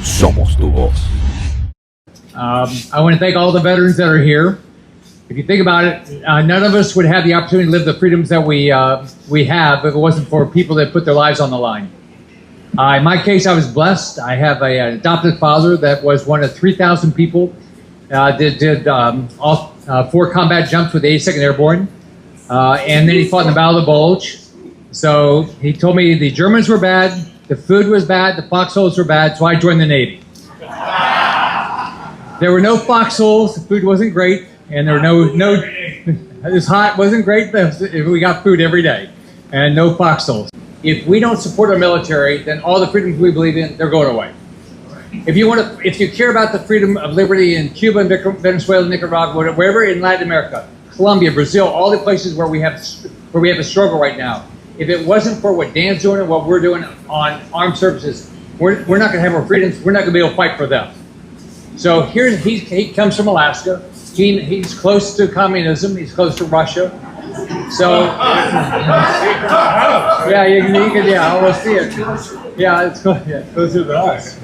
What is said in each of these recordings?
Somos tu voz. I want to thank all the veterans that are here. If you think about it, none of us would have the opportunity to live the freedoms that we have if it wasn't for people that put their lives on the line. In my case, I was blessed. I have an adopted father that was one of 3,000 people that did all 4 combat jumps with the 82nd Airborne. And then he fought in the Battle of the Bulge. So he told me the Germans were bad, the food was bad, the foxholes were bad, so I joined the Navy. There were no foxholes, the food wasn't great, and there were no it was hot, wasn't great, but we got food every day, and no foxholes. If we don't support our military, then all the freedoms we believe in, they're going away. If you care about the freedom of liberty in Cuba, Venezuela, Nicaragua, wherever in Latin America, Colombia, Brazil, all the places where we have a struggle right now, if it wasn't for what Dan's doing and what we're doing on armed services, we're not going to have our freedoms. We're not going to be able to fight for them. So here he comes from Alaska. He's close to communism. He's close to Russia. So yeah, you can almost see it. Yeah, it's closer to us.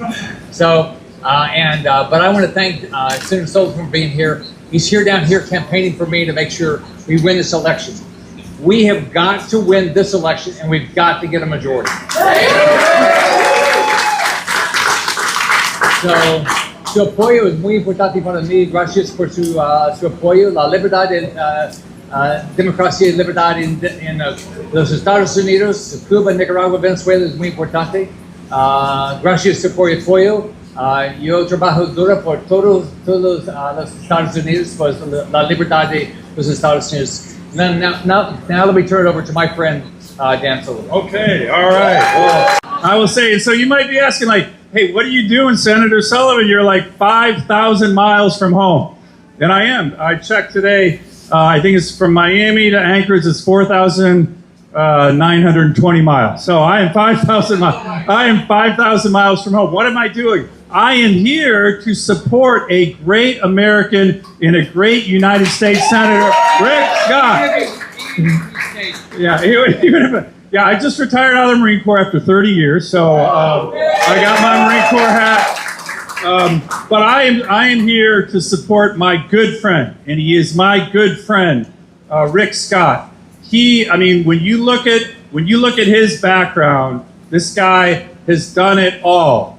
So but I want to thank Senator Sullivan for being here. He's here down here campaigning for me to make sure we win this election. We have got to win this election, and we've got to get a majority. So, su apoyo es muy importante para mí. Gracias por su apoyo. La libertad, democracia y libertad en los Estados Unidos, Cuba, Nicaragua, Venezuela es muy importante. Gracias por el apoyo. Yo trabajo duro por todos los Estados Unidos, por la libertad de los Estados Unidos. Now let me turn it over to my friend, Dan Sullivan. Okay, all right. Well, I will say, so you might be asking, like, hey, what are you doing, Senator Sullivan? You're like 5,000 miles from home. And I am. I checked today. I think it's from Miami to Anchorage. It's 4,920 miles. So I am 5,000 miles. I am 5,000 miles from home. What am I doing? I am here to support a great American and a great United States Senator, Rick Scott. Yeah, I just retired out of the Marine Corps after 30 years, so I got my Marine Corps hat. But I am here to support my good friend, and he is my good friend, Rick Scott. When you look at his background, this guy has done it all.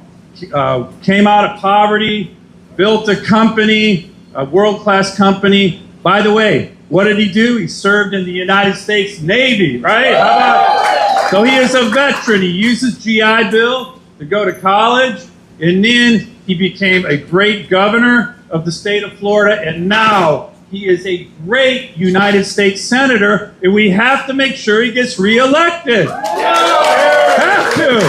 Came out of poverty, built a company, a world-class company. By the way, what did he do? He served in the United States Navy, right? How about? So he is a veteran. He used his GI Bill to go to college, and then he became a great governor of the state of Florida, and now he is a great United States Senator, and we have to make sure he gets reelected. Have to.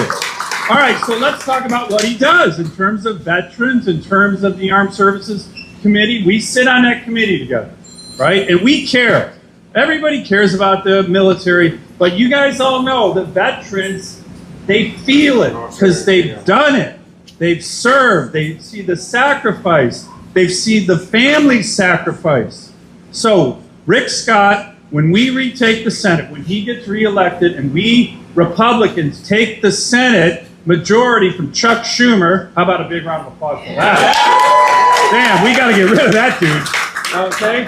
All right, so let's talk about what he does in terms of veterans, in terms of the Armed Services Committee. We sit on that committee together, right? And we care. Everybody cares about the military, but you guys all know the veterans, they feel it because they've done it. They've served. They see the sacrifice. They've seen the family sacrifice. So Rick Scott, when we retake the Senate, when he gets reelected and we Republicans take the Senate majority from Chuck Schumer. How about a big round of applause for that? Damn, we got to get rid of that dude. Okay?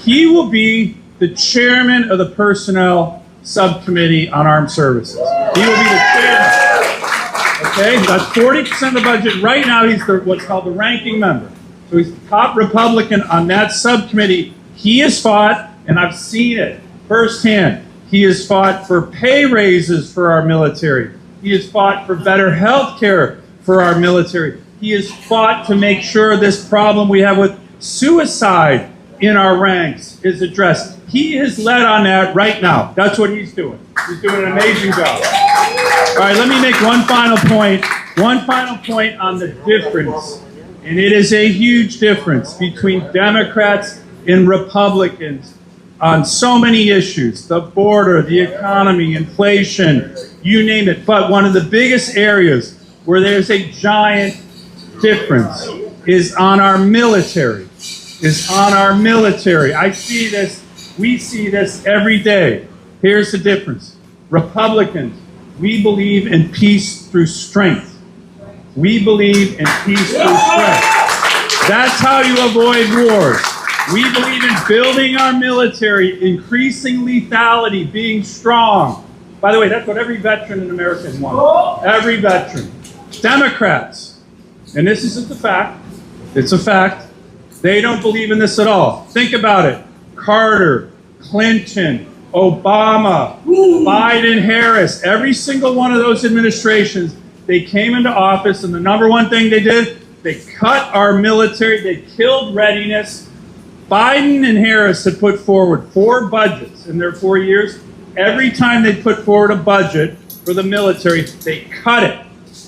He will be the chairman of the Personnel Subcommittee on Armed Services. He will be the chairman. Okay? That's 40% of the budget. Right now, he's what's called the ranking member. So he's the top Republican on that subcommittee. He has fought, and I've seen it firsthand. He has fought for pay raises for our military. He has fought for better health care for our military. He has fought to make sure this problem we have with suicide in our ranks is addressed. He has led on that right now. That's what he's doing. He's doing an amazing job. All right, let me make one final point on the difference. And it is a huge difference between Democrats and Republicans on so many issues, the border, the economy, inflation, you name it. But one of the biggest areas where there's a giant difference is on our military, I see this, we see this every day. Here's the difference. Republicans, we believe in peace through strength. We believe in peace through strength. That's how you avoid wars. We believe in building our military, increasing lethality, being strong. By the way, that's what every veteran in America wants. Every veteran. Democrats, and this isn't a fact, it's a fact, they don't believe in this at all. Think about it. Carter, Clinton, Obama, Biden, Harris, every single one of those administrations, they came into office and the number one thing they did, they cut our military, they killed readiness. Biden and Harris had put forward 4 budgets in their 4 years. Every time they put forward a budget for the military, they cut it.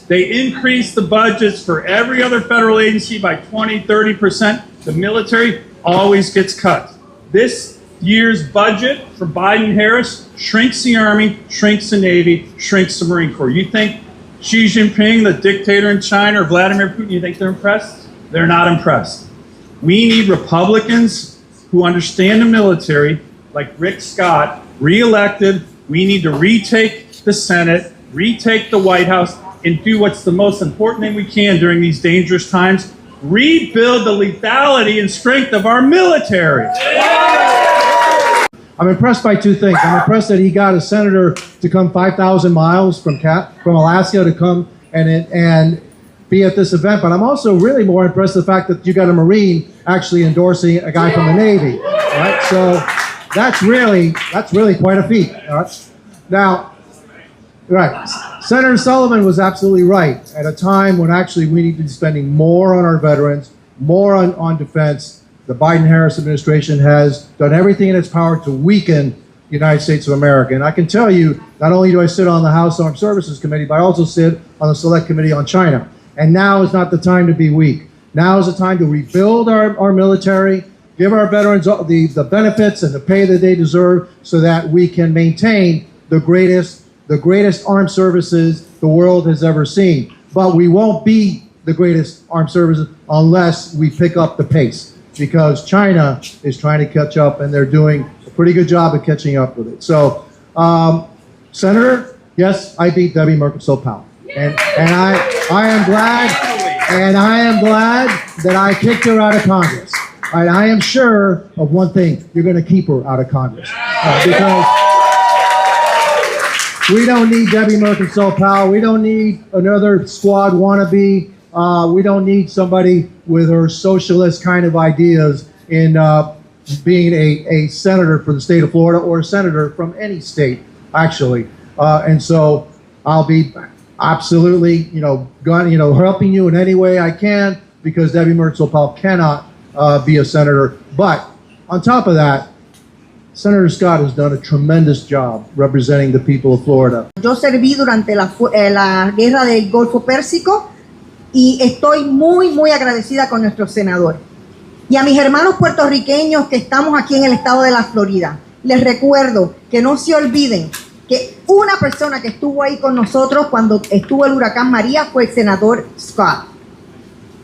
They increased the budgets for every other federal agency by 20, 30%. The military always gets cut. This year's budget for Biden-Harris shrinks the Army, shrinks the Navy, shrinks the Marine Corps. You think Xi Jinping, the dictator in China, or Vladimir Putin, you think they're impressed? They're not impressed. We need Republicans who understand the military, like Rick Scott, reelected. We need to retake the Senate, retake the White House, and do what's the most important thing we can during these dangerous times, rebuild the lethality and strength of our military. I'm impressed by 2 things. I'm impressed that he got a senator to come 5,000 miles from Alaska to come and be at this event. But I'm also really more impressed with the fact that you got a Marine actually endorsing a guy from the Navy. All right? So that's really quite a feat. All right? Now, right, Senator Sullivan was absolutely right. At a time when actually we need to be spending more on our veterans, more on defense, the Biden-Harris administration has done everything in its power to weaken the United States of America. And I can tell you, not only do I sit on the House Armed Services Committee, but I also sit on the Select Committee on China. And now is not the time to be weak. Now is the time to rebuild our military, give our veterans the benefits and the pay that they deserve so that we can maintain the greatest armed services the world has ever seen. But we won't be the greatest armed services unless we pick up the pace, because China is trying to catch up, and they're doing a pretty good job of catching up with it. So, Senator, yes, I beat Debbie Merkel-Powell, and I am glad that I kicked her out of Congress. I am sure of one thing: you're going to keep her out of Congress, because we don't need Debbie Merkel-Powell. We don't need another squad wannabe. We don't need somebody with her socialist kind of ideas in being a senator for the state of Florida, or a senator from any state, actually. And so I'll be absolutely, helping you in any way I can, because Debbie Merkel-Powell cannot be a senator. But on top of that, Senator Scott has done a tremendous job representing the people of Florida. Yo serví durante la guerra del Golfo Pérsico y estoy muy agradecida con nuestro senador. Y a mis hermanos puertorriqueños que estamos aquí en el estado de la Florida, les recuerdo que no se olviden que una persona que estuvo ahí con nosotros cuando estuvo el huracán María fue el senador Scott.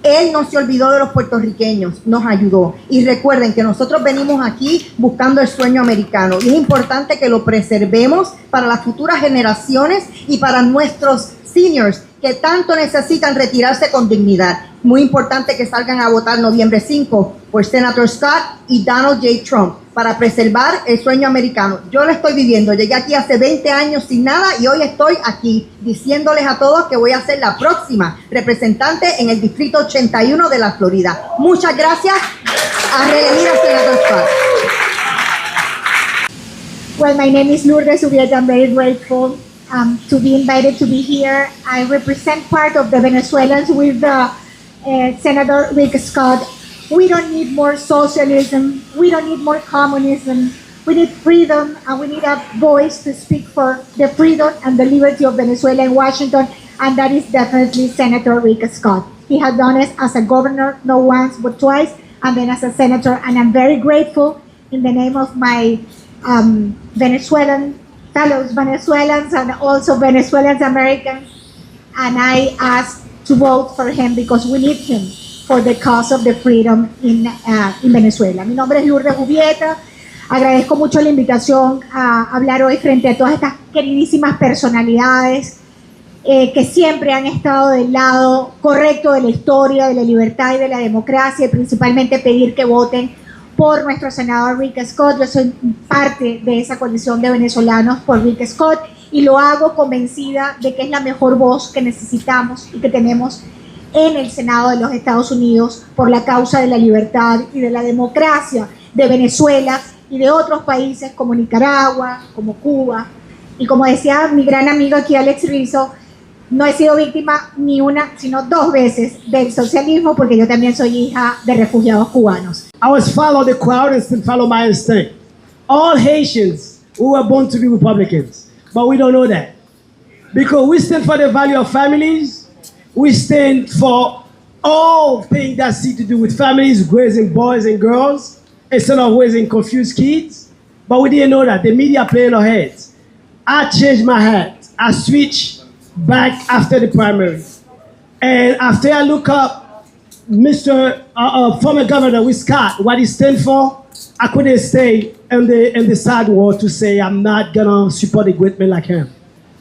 Él no se olvidó de los puertorriqueños, nos ayudó. Y recuerden que nosotros venimos aquí buscando el sueño americano. Y es importante que lo preservemos para las futuras generaciones y para nuestros seniors que tanto necesitan retirarse con dignidad. Muy importante que salgan a votar noviembre 5 por Senador Scott y Donald J. Trump para preservar el sueño americano. Yo lo estoy viviendo. Llegué aquí hace 20 años sin nada y hoy estoy aquí diciéndoles a todos que voy a ser la próxima representante en el Distrito 81 de la Florida. Muchas gracias. A reelegir al Senador Scott. Well, my name is Lourdes Ubieta. I'm very grateful to be invited to be here. I represent part of the Venezuelans with Senator Rick Scott. We don't need more socialism. We don't need more communism. We need freedom, and we need a voice to speak for the freedom and the liberty of Venezuela and Washington, and that is definitely Senator Rick Scott. He has done it as a governor, not once, but twice, and then as a senator, and I'm very grateful in the name of my Venezuelan fellows Venezuelans and also Venezuelans Americans, and I ask to vote for him because we need him for the cause of the freedom in Venezuela. Mi nombre es Lourdes Ubieta. Agradezco mucho la invitación a hablar hoy frente a todas estas queridísimas personalidades que siempre han estado del lado correcto de la historia, de la libertad y de la democracia, y principalmente pedir que voten por nuestro senador Rick Scott. Yo soy parte de esa coalición de venezolanos por Rick Scott y lo hago convencida de que es la mejor voz que necesitamos y que tenemos en el Senado de los Estados Unidos por la causa de la libertad y de la democracia de Venezuela y de otros países como Nicaragua, como Cuba. Y como decía mi gran amigo aquí, Alex Rizzo, no he sido víctima ni una, sino 2 veces del socialismo, porque yo también soy hija de refugiados cubanos. I was follow the crowd and still follow my instinct. All Haitians, we were born to be Republicans, but we don't know that. Because we stand for the value of families, we stand for all things that see to do with families, raising boys and girls, instead of raising confused kids. But we didn't know that. The media playing our heads. I changed my hat. I switched back after the primary. And after I look up Mr. Former Governor Rick Scott, what he stands for, I couldn't stay on the sidewalk to say I'm not gonna support a great man like him.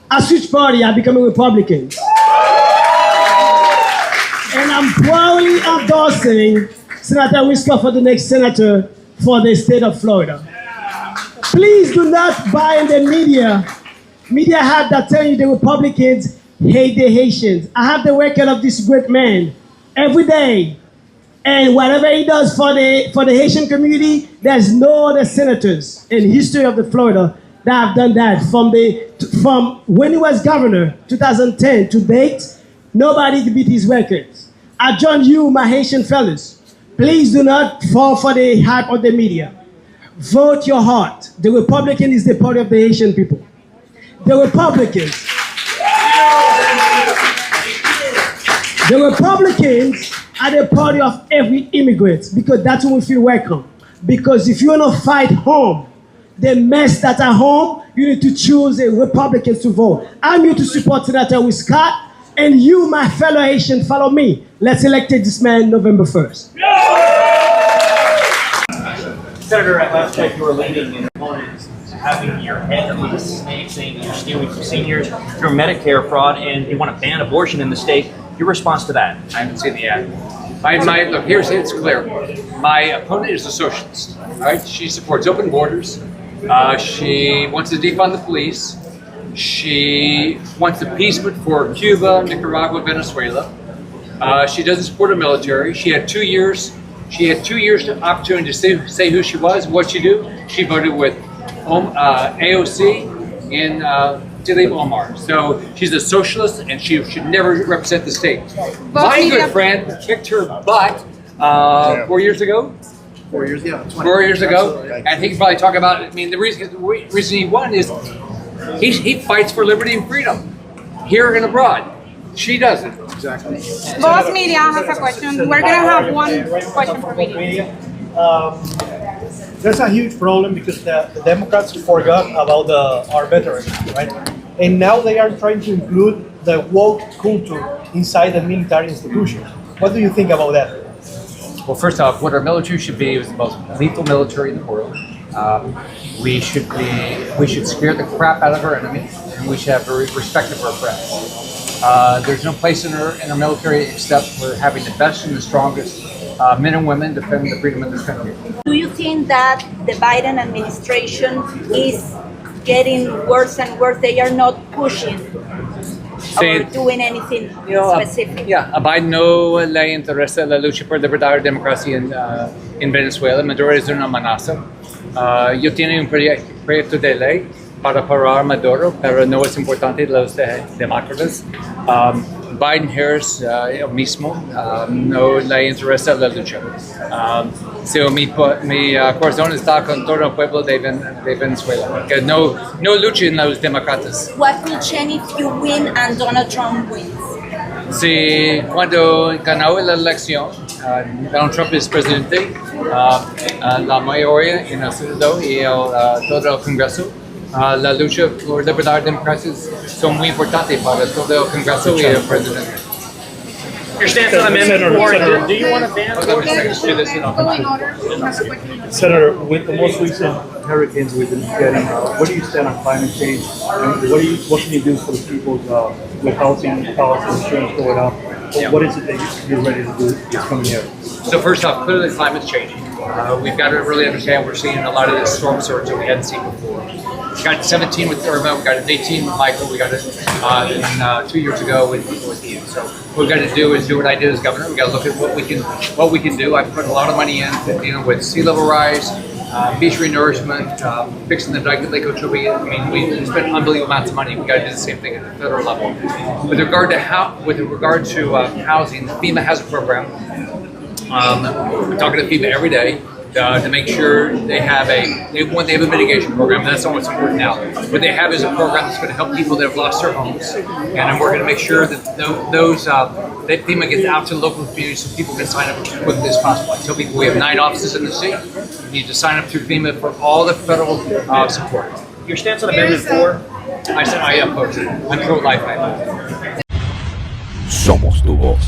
I switched party, I became a Republican. And I'm proudly endorsing Senator Rick Scott for the next senator for the state of Florida. Please do not buy in the media. Media have that tell you the Republicans hate the Haitians. I have the record of this great man every day. And whatever he does for the Haitian community, there's no other senators in history of the Florida that have done that. From when he was governor, 2010 to date, nobody beat his records. I join you, my Haitian fellas. Please do not fall for the hype of the media. Vote your heart. The Republican is the party of the Haitian people. The Republicans are the party of every immigrant because that's when we feel welcome. Because if you want to fight home, the mess that's at home, you need to choose the Republicans to vote. I'm here to support Senator Rick Scott, and you, my fellow Haitian, follow me. Let's elect this man November 1st. Senator, at last check, you were leading an opponent having your head in a snake, saying you're stealing from seniors, you're Medicare fraud, and you want to ban abortion in the state. Your response to that? I haven't seen the ad. Look, here's it's clear. My opponent is a socialist. All right, she supports open borders. She wants to defund the police. She wants appeasement for Cuba, Nicaragua, Venezuela. She doesn't support a military. She had 2 years. She had 2 years to opportunity to say who she was, what she do. She voted with AOC in Dilip Omar. So she's a socialist, and she should never represent the state. My good friend kicked her butt 4 years ago. 4 years, yeah. 4 years ago, Absolutely. and he can probably talk about it. I mean, the reason he won is he fights for liberty and freedom here and abroad. She doesn't. Exactly. Boss media has a question. We're going to have one question for media. There's a huge problem because the Democrats forgot about our veterans, right? And now they are trying to include the woke culture inside the military institution. What do you think about that? Well, first off, what our military should be is the most lethal military in the world. We should scare the crap out of our enemies, and we should have respect for our friends. There's no place in our military except for having the best and the strongest men and women defending the freedom of this country. Do you think that the Biden administration is getting worse and worse? They are not pushing or doing anything specific. A Biden no le interesa la lucha por libertad y democracia en Venezuela. Maduro es una amenaza. Yo tengo un proyecto de ley para parar Maduro, pero no es importante los demócratas. Biden-Harris mismo no le interesa la lucha. Mi corazón está con todo el pueblo de Venezuela, que no luchen los demócratas. What will change if you win and Donald Trump wins? Si cuando ganó la elección, Donald Trump es presidente, la mayoría en el Senado y todo el Congreso, la lucha por libertad y democracia son muy importantes para todo el Congreso y el presidente. Your stance on Amendment 4, do you want to ban abortion? Senator, with the most recent hurricanes we've been getting, where do you stand on climate change? And what can you do for the people with housing costs, insurance going up? What is it that you're ready to do this coming year? So first off, clearly climate's changing. We've got to really understand we're seeing a lot of this storm surge that we hadn't seen before. We got 17 with Irma, we got an 18 with Michael, we got it 2 years ago with Ian. So what we've got to do is do what I did as governor. We got to look at what we can do. I've put a lot of money into dealing with sea level rise, beach renourishment, fixing the dike at Lake Okeechobee. I mean, we spent unbelievable amounts of money. We got to do the same thing at the federal level. With regard to housing, FEMA has a program. We're talking to FEMA every day to make sure they have a mitigation program. That's not what's important now. What they have is a program that's going to help people that have lost their homes, and we're going to make sure that that FEMA gets out to local communities so people can sign up as quickly as possible. I tell people we have 9 offices in the state. You need to sign up through FEMA for all the federal support. Your stance on Amendment 4? I oppose it. I'm pro-life. Somos tu voz.